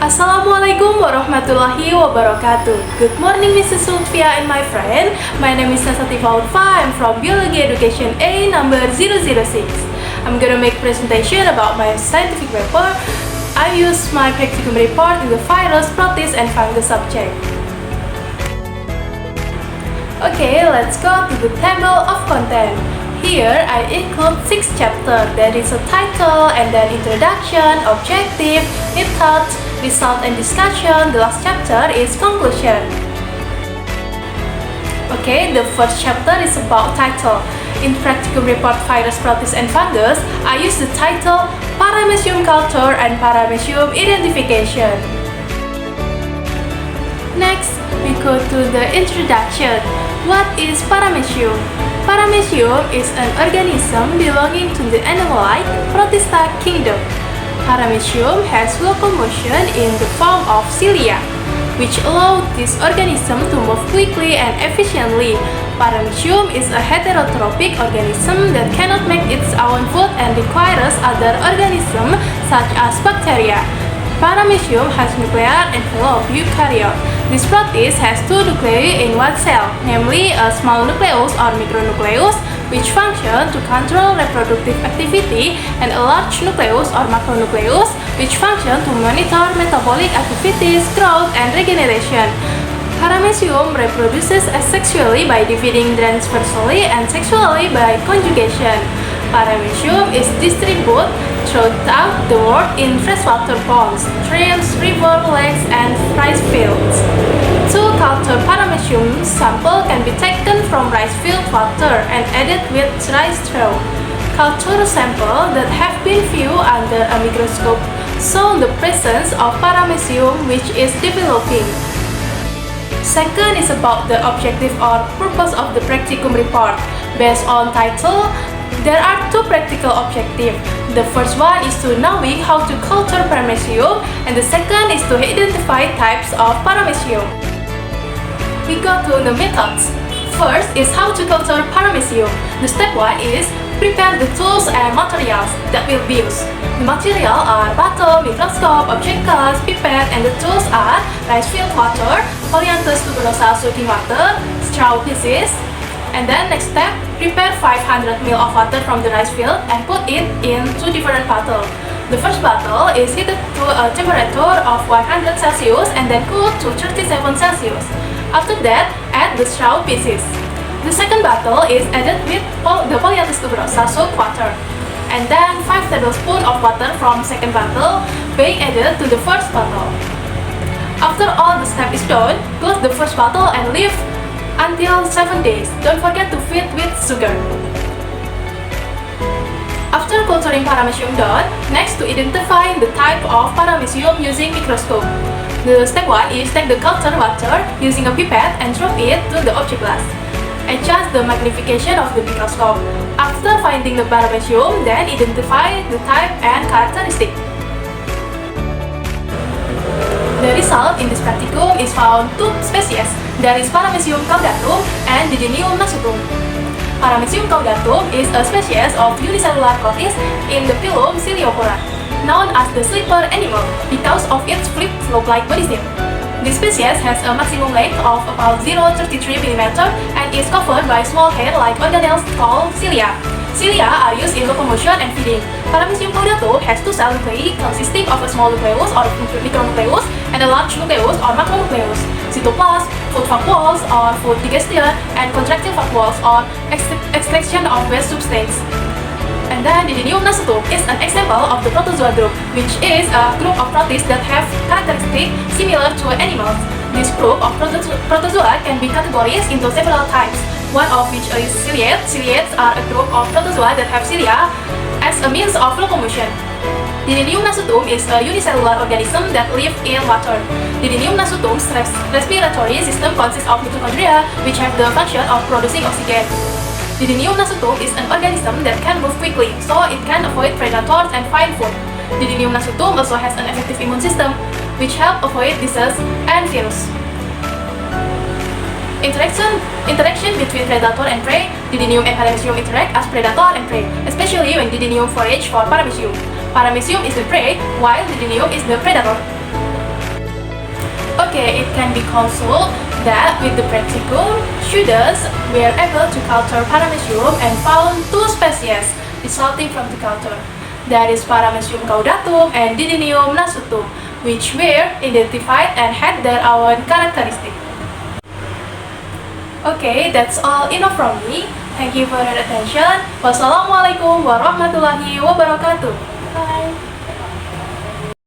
Assalamualaikum warahmatullahi wabarakatuh. Good morning, Mrs. Sulfia and my friend. My name is Nasati Faulfa. I'm from Biology Education A number 006. I'm gonna make presentation about my scientific paper. I use my practicum report in the virus, protists, and fungus subject. Okay, let's go to the table of content. Here, I include 6 chapters. There is a title, and then introduction, objective, method, result and discussion. The last chapter is conclusion. Okay, the first chapter is about title. In practicum report virus, protists, and fungus, I use the title Paramecium culture and Paramecium identification. Next, we go to the introduction. What is Paramecium? Paramecium is an organism belonging to the animal-like Protista kingdom. Paramecium has locomotion in the form of cilia, which allow this organism to move quickly and efficiently. Paramecium is a heterotrophic organism that cannot make its own food and requires other organisms such as bacteria. Paramecium has nuclear envelope eukaryote. This protist has 2 nuclei in one cell, namely a small nucleus or micronucleus, which function to control reproductive activity, and a large nucleus or macronucleus, which function to monitor metabolic activities, growth, and regeneration. Paramecium reproduces asexually by dividing transversally and sexually by conjugation. Paramecium is distributed throughout the world in freshwater ponds, streams, rivers, lakes, and rice fields. To culture Paramecium, sample can be taken from rice field water and added with rice straw. Culture samples that have been viewed under a microscope show the presence of Paramecium, which is developing. Second is about the objective or purpose of the practicum report. Based on title, there are 2 practical objectives. The first one is to knowing how to culture Paramecium, and the second is to identify types of Paramecium. We go to the methods. First is how to culture Paramecium. The step 1 is prepare the tools and materials that will be used. The materials are bottle, microscope, object glass, pipette, and the tools are rice field water, Polyanthus tuberosa soaking water, straw pieces. And then next step, prepare 500 ml of water from the rice field and put it in 2 different bottles. The first bottle is heated to a temperature of 100 Celsius and then cooled to 37 Celsius. After that, add the straw pieces. The second bottle is added with the Polyanthus tuberosa soaked water. And then 5 tablespoons of water from second bottle being added to the first bottle. After all the step is done, close the first bottle and leave until 7 days. Don't forget to feed with sugar. After culturing Paramecium done, next to identifying the type of Paramecium using microscope. The step 1 is take the cultured water using a pipette and drop it to the object glass. Adjust the magnification of the microscope. After finding the Paramecium, then identify the type and characteristic. The result in this practicum is found 2 species. There is Paramecium caudatum and Didinium nasutum. Paramecium caudatum is a species of unicellular protist in the phylum Ciliopora, known as the sleeper animal because of its flip-flop-like body shape. This species has a maximum length of about 0.33 mm and is covered by small hair-like organelles called cilia. Cilia are used in locomotion and feeding. Paramecium caudatum has 2 cell nuclei consisting of a small nucleus or micronucleus and a large nucleus or macronucleus, cytoplasm, food vacuoles or food digestion, and contractile vacuoles or extraction of waste substance. And then Didinium nasutum is an example of the protozoa group, which is a group of protists that have characteristics similar to animals. This group of protozoa can be categorized into several types, one of which is ciliates. Ciliates are a group of protozoa that have cilia as a means of locomotion. Didinium nasutum is a unicellular organism that lives in water. Didinium nasutum's respiratory system consists of mitochondria, which have the function of producing oxygen. Didinium nasutum is an organism that can move quickly, so it can avoid predators and find food. Didinium nasutum also has an effective immune system, which help avoid disease and virus. Interaction between predator and prey. Didinium and Paramecium interact as predator and prey, especially when Didinium forage for Paramecium. Paramecium is the prey, while Didinium is the predator. Okay, it can be consulted that with the practicum, students were able to culture Paramecium and found two species resulting from the culture. That is Paramecium caudatum and Didinium nasutum, which were identified and had their own characteristics. Okay, that's all enough from me. Thank you for your attention. Wassalamualaikum warahmatullahi wabarakatuh. Bye.